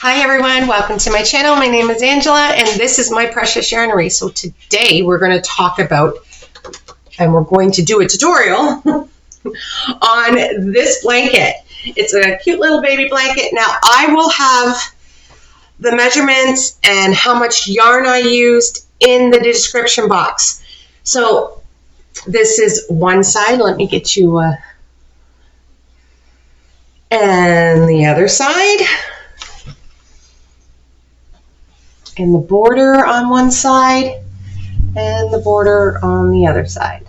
Hi everyone, welcome to my channel. My name is Angela and this is My Precious Yarnery. So today we're going to talk about, and we're going to do a tutorial on this blanket. It's a cute little baby blanket. Now I will have the measurements and how much yarn I used in the description box. So this is one side. Let me get you and the other side. And the border on one side and the border on the other side.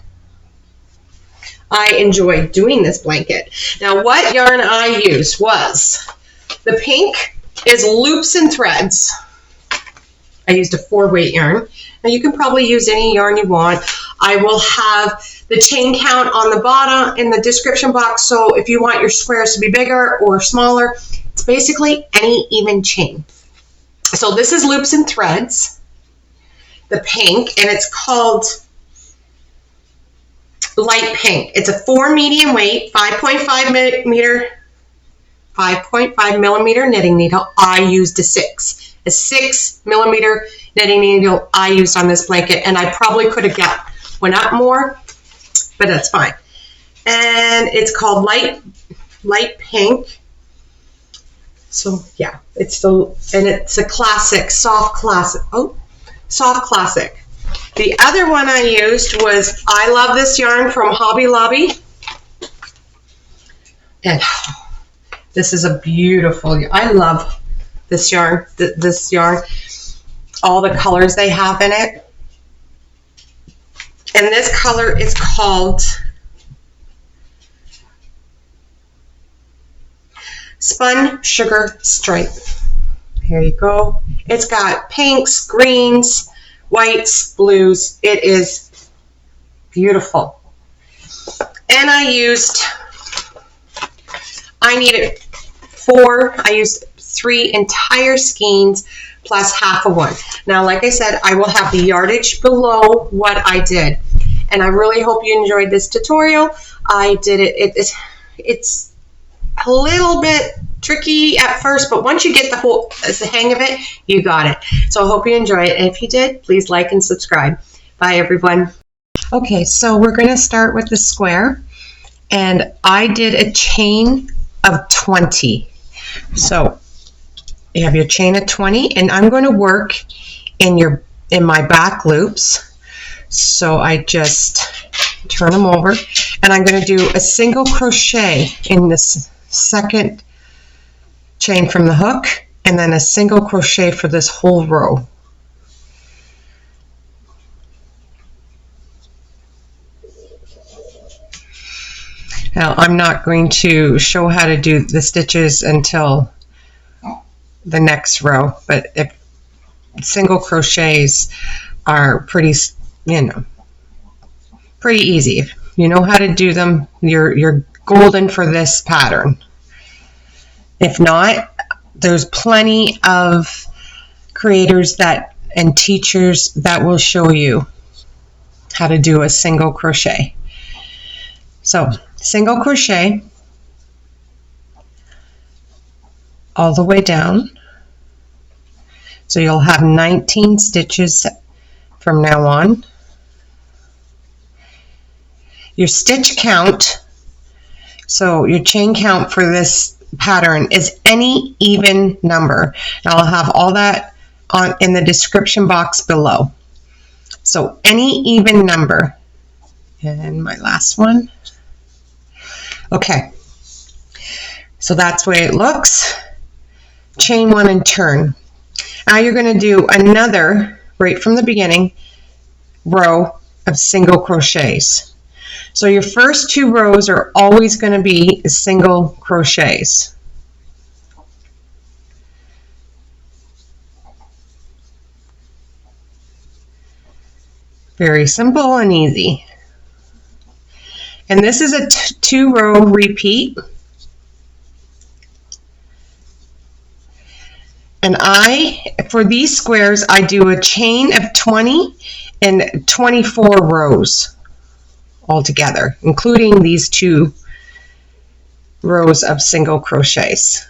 I enjoyed doing this blanket. Now what yarn I used was, the pink is loops and threads. I used a 4-weight yarn. Now you can probably use any yarn you want. I will have the chain count on the bottom in the description box, so if you want your squares to be bigger or smaller, it's basically any even chain. So this is loops and threads, the pink, and it's called light pink. It's a 4 medium weight, 5.5 millimeter knitting needle. I used a 6 millimeter knitting needle I used on this blanket, and I probably could have went up more, but that's fine. And it's called light pink. So yeah, it's a classic, soft classic. Soft classic. The other one I used was, I love this yarn from Hobby Lobby. And this is a beautiful, I love this yarn, all the colors they have in it. And this color is called Spun Sugar Stripe. Here you go. It's got pinks, greens, whites, blues. It is beautiful. And I needed 4. I used 3 entire skeins plus half of one. Now, like I said, I will have the yardage below what I did. And I really hope you enjoyed this tutorial. I did it. It's a little bit tricky at first, but once you get the hang of it, you got it. So I hope you enjoy it, and if you did, please like and subscribe. Bye everyone. Okay, so we're going to start with the square, and I did a chain of 20. So you have your chain of 20, and I'm going to work in my back loops. So I just turn them over, and I'm going to do a single crochet in this second chain from the hook, and then a single crochet for this whole row. Now I'm not going to show how to do the stitches until the next row, but if single crochets are pretty easy. If you know how to do them, you're golden for this pattern. If not, there's plenty of creators and teachers that will show you how to do a single crochet. So single crochet all the way down. So you'll have 19 stitches from now on. Your stitch count, so your chain count for this pattern is any even number. And I'll have all that in the description box below. So any even number. And my last one. Okay. So that's the way it looks. Chain 1 and turn. Now you're going to do another, right from the beginning, row of single crochets. So your first 2 rows are always going to be single crochets. Very simple and easy. And this is a 2-row repeat. And for these squares, I do a chain of 20 and 24 rows altogether, including these 2 rows of single crochets.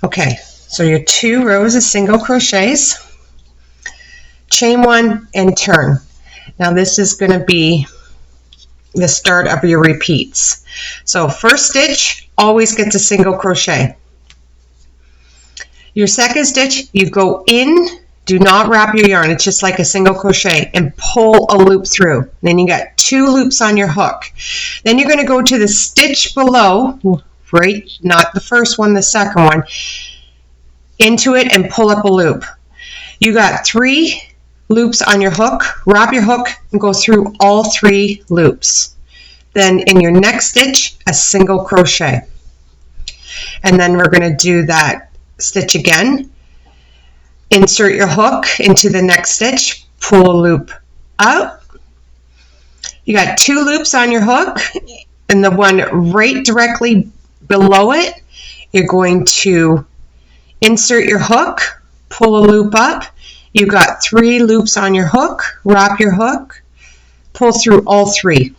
Okay, so your 2 rows of single crochets, chain 1 and turn. Now this is going to be the start of your repeats. So first stitch always gets a single crochet. Your second stitch, you go in, do not wrap your yarn, it's just like a single crochet, and pull a loop through. Then you got 2 loops on your hook. Then you're going to go to the stitch below, right, not the first one, the second one, into it and pull up a loop. You got 3 loops on your hook, wrap your hook and go through all 3 loops. Then in your next stitch, a single crochet. And then we're going to do that stitch again. Insert your hook into the next stitch, pull a loop out. You got 2 loops on your hook, and the one right directly below it, you're going to insert your hook, pull a loop up. You got 3 loops on your hook, wrap your hook, pull through all 3.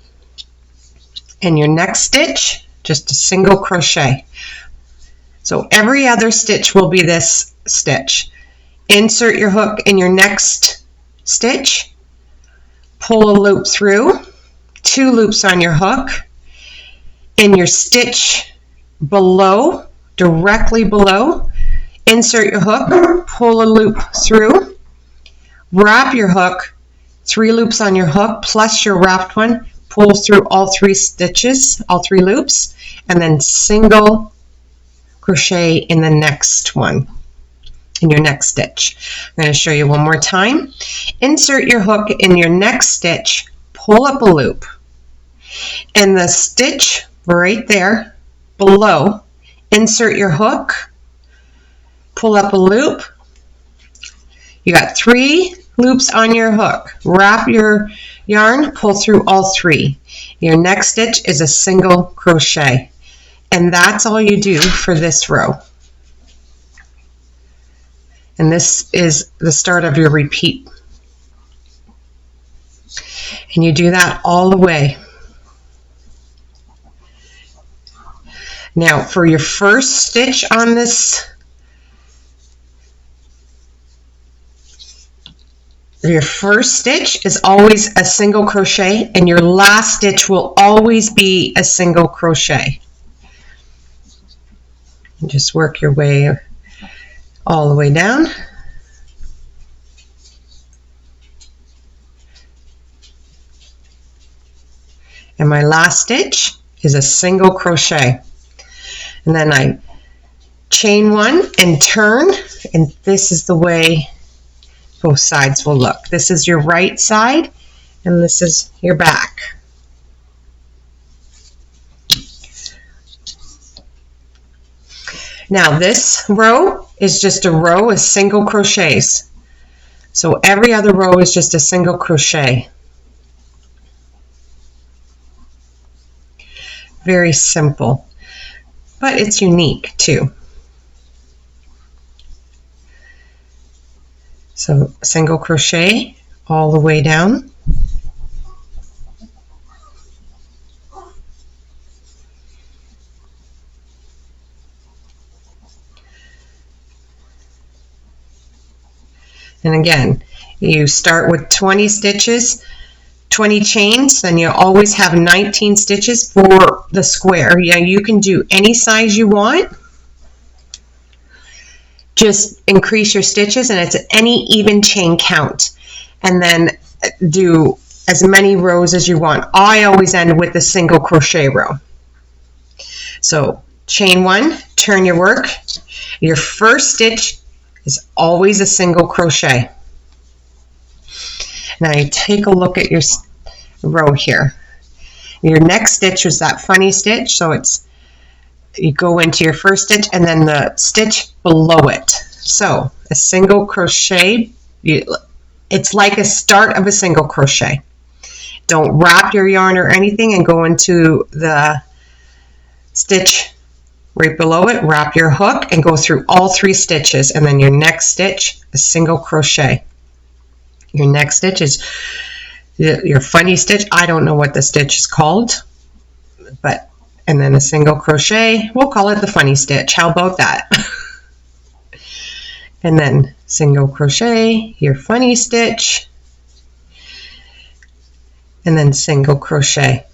And your next stitch, just a single crochet. So every other stitch will be this stitch. Insert your hook in your next stitch, pull a loop through, 2 loops on your hook. In your stitch below, directly below, insert your hook, pull a loop through, wrap your hook, 3 loops on your hook plus your wrapped one, pull through all 3 stitches, all 3 loops, and then single crochet in the next one, in your next stitch. I'm going to show you one more time. Insert your hook in your next stitch, pull up a loop. In the stitch right there below, insert your hook, pull up a loop. You got 3 loops on your hook. Wrap your yarn, pull through all 3. Your next stitch is a single crochet. And that's all you do for this row. And this is the start of your repeat. And you do that all the way. Now for your first stitch on this, your first stitch is always a single crochet, and your last stitch will always be a single crochet. And just work your way all the way down. And my last stitch is a single crochet. And then I chain 1 and turn, and this is the way both sides will look. This is your right side, and this is your back. Now this row is just a row of single crochets. So every other row is just a single crochet. Very simple, but it's unique too. So single crochet all the way down. And again, you start with 20 stitches, 20 chains, then you always have 19 stitches for the square. Yeah, you can do any size you want. Just increase your stitches, and it's any even chain count. And then do as many rows as you want. I always end with a single crochet row. So chain 1, turn your work. Your first stitch is always a single crochet. Now you take a look at your row here. Your next stitch is that funny stitch, so it's you go into your first stitch and then the stitch below it. So a single crochet, it's like a start of a single crochet. Don't wrap your yarn or anything and go into the stitch right below it, wrap your hook and go through all 3 stitches, and then your next stitch, a single crochet. Your next stitch is your funny stitch. I don't know what the stitch is called, but and then a single crochet. We'll call it the funny stitch. How about that? and then single crochet, your funny stitch, and then single crochet.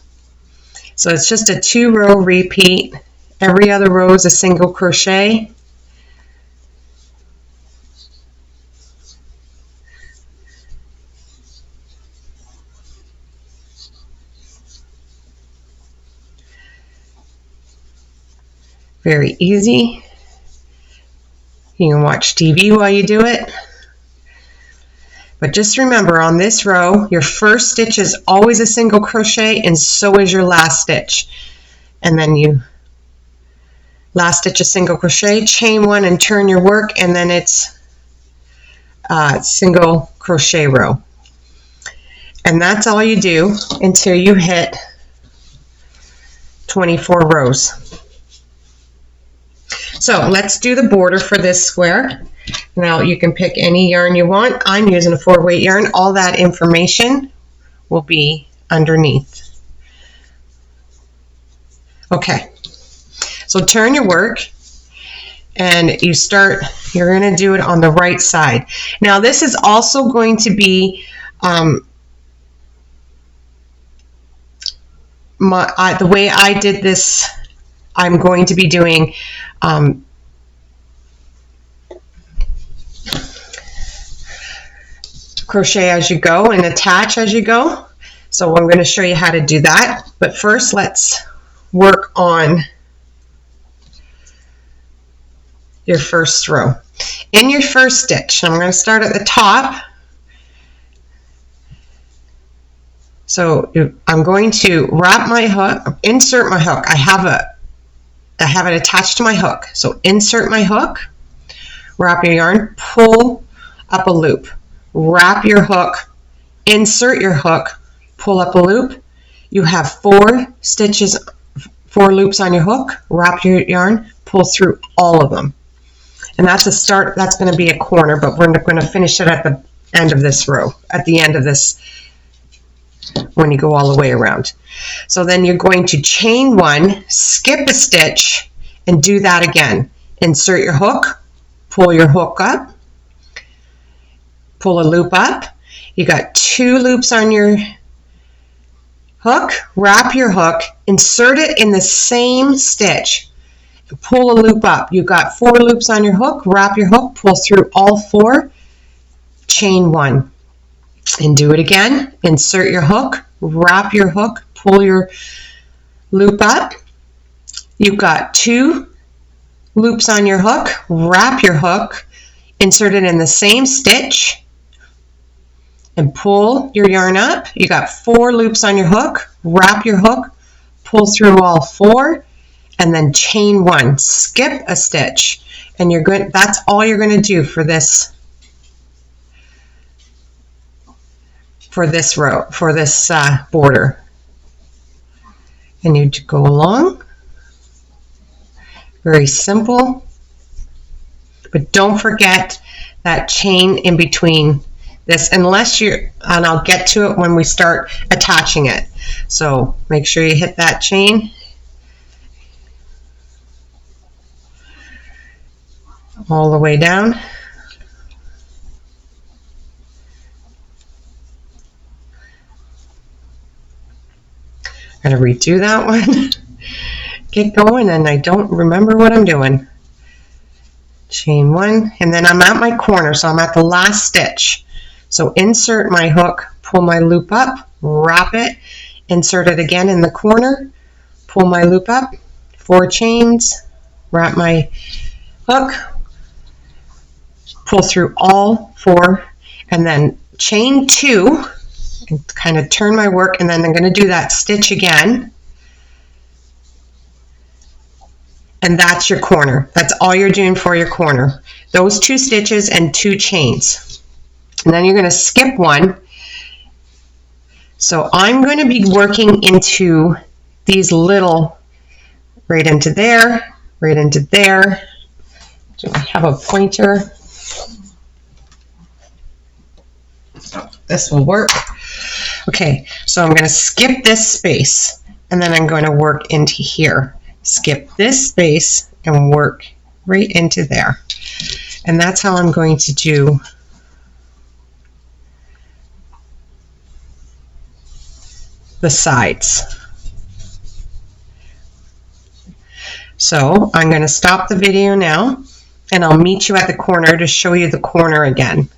So it's just a 2-row repeat. Every other row is a single crochet. Very easy. You can watch TV while you do it. But just remember, on this row, your first stitch is always a single crochet, and so is your last stitch. And then you last stitch a single crochet, chain 1 and turn your work, and then it's single crochet row. And that's all you do until you hit 24 rows. So let's do the border for this square. Now you can pick any yarn you want. I'm using a 4-weight yarn. All that information will be underneath. Okay, so turn your work and you're going to do it on the right side. Now this is also going to be the way I did this. I'm going to be doing crochet as you go and attach as you go. So I'm going to show you how to do that. But first, let's work on your first row. In your first stitch, I'm going to start at the top. So I'm going to wrap my hook, insert my hook. I have it attached to my hook. So insert my hook, wrap your yarn, pull up a loop. Wrap your hook, insert your hook, pull up a loop. You have 4 stitches, 4 loops on your hook. Wrap your yarn, pull through all of them. And that's a start. That's going to be a corner, but we're going to finish it at the end of this row, at the end of this, when you go all the way around. So then you're going to chain 1, skip a stitch, and do that again. Insert your hook, pull your hook up, pull a loop up. You got 2 loops on your hook. Wrap your hook, insert it in the same stitch, pull a loop up. You got 4 loops on your hook. Wrap your hook, pull through all 4, chain 1, and do it again. Insert your hook, wrap your hook, pull your loop up. You've got 2 loops on your hook. Wrap your hook, insert it in the same stitch, and pull your yarn up. You got 4 loops on your hook. Wrap your hook, pull through all 4, and then chain 1. Skip a stitch, and you're good. That's all you're going to do for this row, for this border. And you go along. Very simple. But don't forget that chain in between this, and I'll get to it when we start attaching it. So make sure you hit that chain all the way down. I'm going to redo that one. Get going, and I don't remember what I'm doing. Chain 1, and then I'm at my corner, so I'm at the last stitch. So insert my hook, pull my loop up, wrap it, insert it again in the corner, pull my loop up, 4 chains, wrap my hook, pull through all 4, and then chain 2, and kind of turn my work, and then I'm going to do that stitch again. And that's your corner. That's all you're doing for your corner. Those 2 stitches and 2 chains. And then you're going to skip 1. So I'm going to be working into these little, right into there, right into there. Do I have a pointer? Oh, this will work. Okay, so I'm going to skip this space, and then I'm going to work into here. Skip this space and work right into there. And that's how I'm going to do the sides. So I'm going to stop the video now, and I'll meet you at the corner to show you the corner again.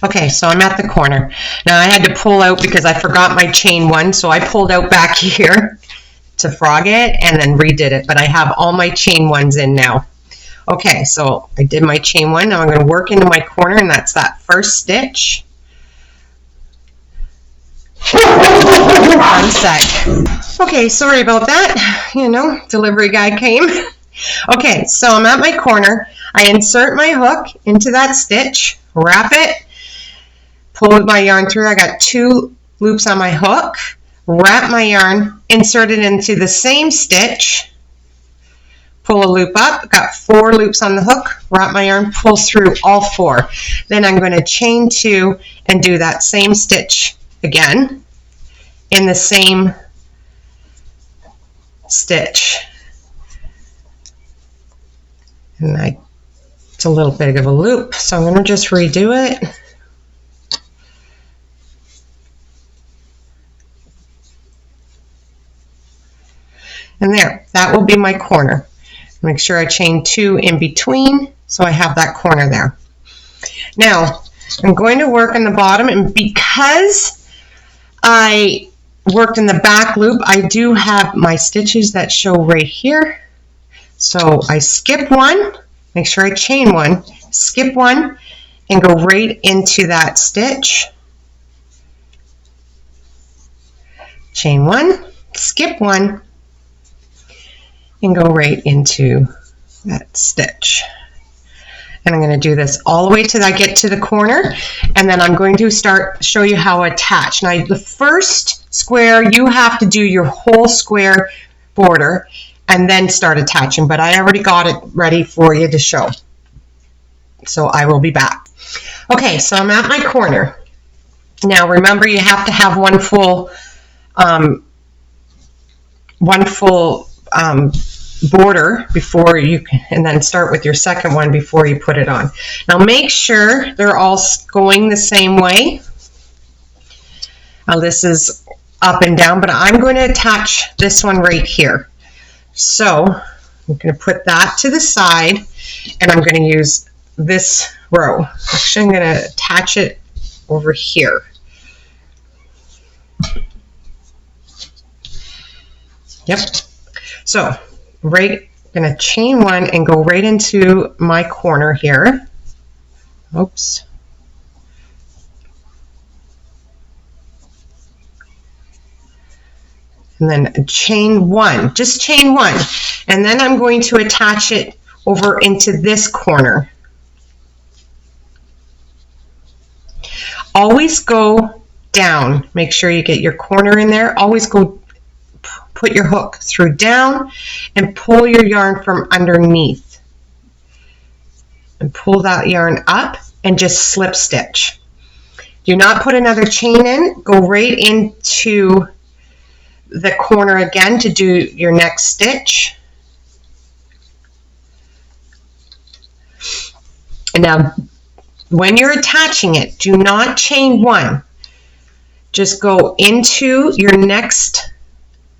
Okay, so I'm at the corner. Now I had to pull out because I forgot my chain 1, so I pulled out back here to frog it and then redid it, but I have all my chain 1s in now. Okay, so I did my chain 1. Now I'm going to work into my corner, and that's that first stitch. 1 sec. Okay, sorry about that. You know, delivery guy came. Okay, so I'm at my corner. I insert my hook into that stitch, wrap it, pull my yarn through. I got 2 loops on my hook, wrap my yarn, insert it into the same stitch, pull a loop up, got 4 loops on the hook, wrap my yarn, pull through all 4. Then I'm going to chain 2 and do that same stitch again in the same stitch. And it's a little bit of a loop, so I'm going to just redo it. And there, that will be my corner. Make sure I chain 2 in between so I have that corner there. Now, I'm going to work on the bottom, and because I worked in the back loop, I do have my stitches that show right here. So I skip 1, make sure I chain 1, skip 1, and go right into that stitch. Chain 1, skip 1, and go right into that stitch. And I'm going to do this all the way till I get to the corner, and then I'm going to show you how to attach. Now, the first square, you have to do your whole square border and then start attaching, but I already got it ready for you to show. So I will be back. Okay, so I'm at my corner. Now remember, you have to have one full border before you can, and then start with your second one before you put it on. Now make sure they're all going the same way. Now this is up and down, but I'm going to attach this one right here. So I'm going to put that to the side, and I'm going to use this row. Actually, I'm going to attach it over here. Yep. So I'm going to chain 1 and go right into my corner here. Oops. And then chain 1, just chain 1. And then I'm going to attach it over into this corner. Always go down. Make sure you get your corner in there. Always go, put your hook through down and pull your yarn from underneath. And pull that yarn up and just slip stitch. Do not put another chain in. Go right into the corner again to do your next stitch. And now when you're attaching it, do not chain 1. Just go into your next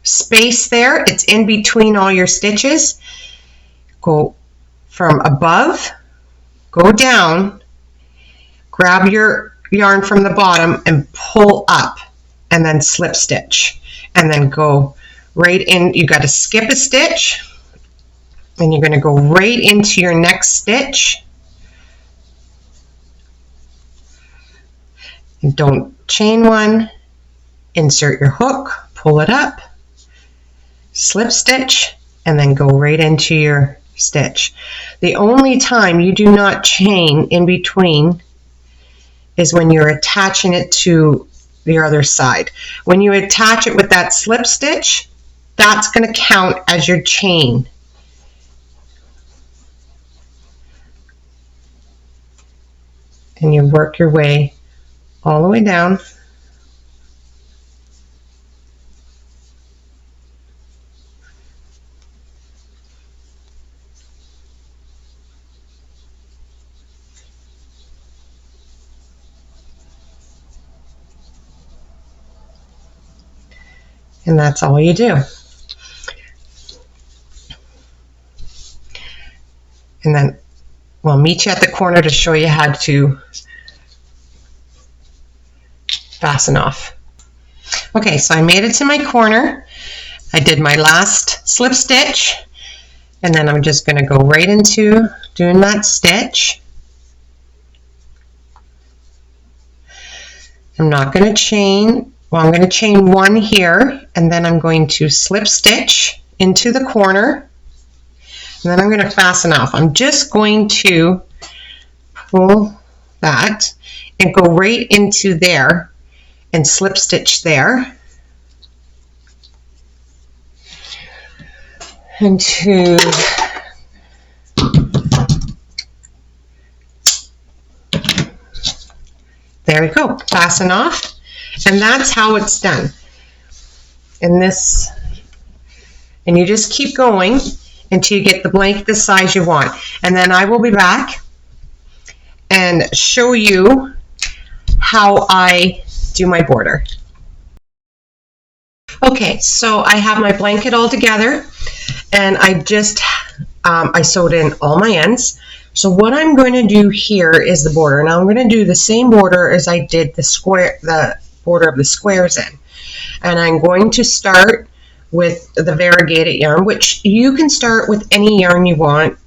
space there. It's in between all your stitches. Go from above, go down, grab your yarn from the bottom and pull up, and then slip stitch. And then go right in. You got to skip a stitch, and you're going to go right into your next stitch. And don't chain 1. Insert your hook, pull it up, slip stitch, and then go right into your stitch. The only time you do not chain in between is when you're attaching it to the other side. When you attach it with that slip stitch, that's going to count as your chain. And you work your way all the way down. And that's all you do. And then we'll meet you at the corner to show you how to fasten off. Okay, so I made it to my corner. I did my last slip stitch, and then I'm just going to go right into doing that stitch. I'm not going to chain. Well, I'm going to chain one here, and then I'm going to slip stitch into the corner, and then I'm going to fasten off. I'm just going to pull that and go right into there and slip stitch there into there we go, fasten off, and that's how it's done. And this, and you just keep going until you get the blanket the size you want, and then I will be back and show you how I do my border. Okay, so I have my blanket all together, and I just I sewed in all my ends. So what I'm going to do here is the border. Now I'm going to do the same border as I did the border of the squares in, and I'm going to start with the variegated yarn, which you can start with any yarn you want,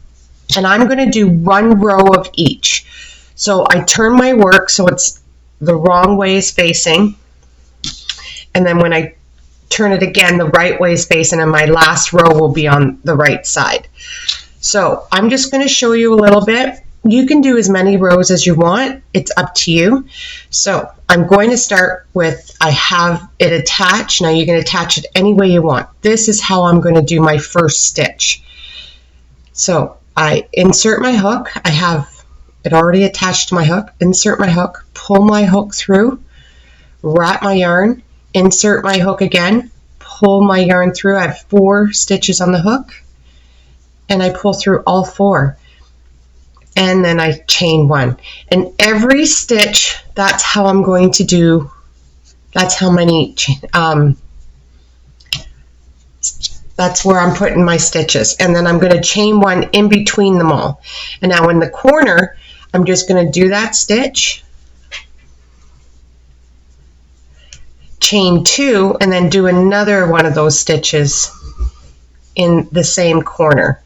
and I'm going to do one row of each. So I turn my work so it's the wrong way is facing, and then when I turn it again, the right way is facing, and my last row will be on the right side. So I'm just going to show you a little bit. You can do as many rows as you want. It's up to you. So I'm going to start with, I have it attached. Now you can attach it any way you want. This is how I'm going to do my first stitch. So I insert my hook. I have it already attached to my hook. Insert my hook, pull my hook through, wrap my yarn, insert my hook again, pull my yarn through. I have 4 stitches on the hook, and I pull through all 4, and then I chain 1. And every stitch, that's how I'm going to do, that's how many, that's where I'm putting my stitches. And then I'm going to chain 1 in between them all. And now in the corner, I'm just going to do that stitch, chain 2, and then do another one of those stitches in the same corner,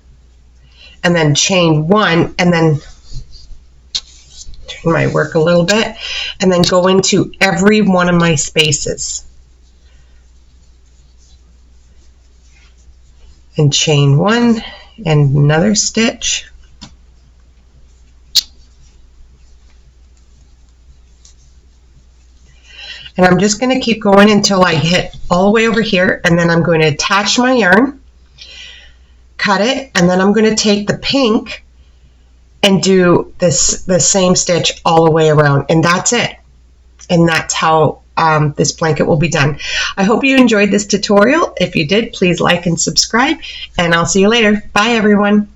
and then chain 1, and then turn my work a little bit, and then go into every one of my spaces and chain 1 and another stitch, and I'm just going to keep going until I hit all the way over here, and then I'm going to attach my yarn, cut it, and then I'm going to take the pink and do the same stitch all the way around, and that's it. And that's how this blanket will be done. I hope you enjoyed this tutorial. If you did, please like and subscribe, and I'll see you later. Bye, everyone.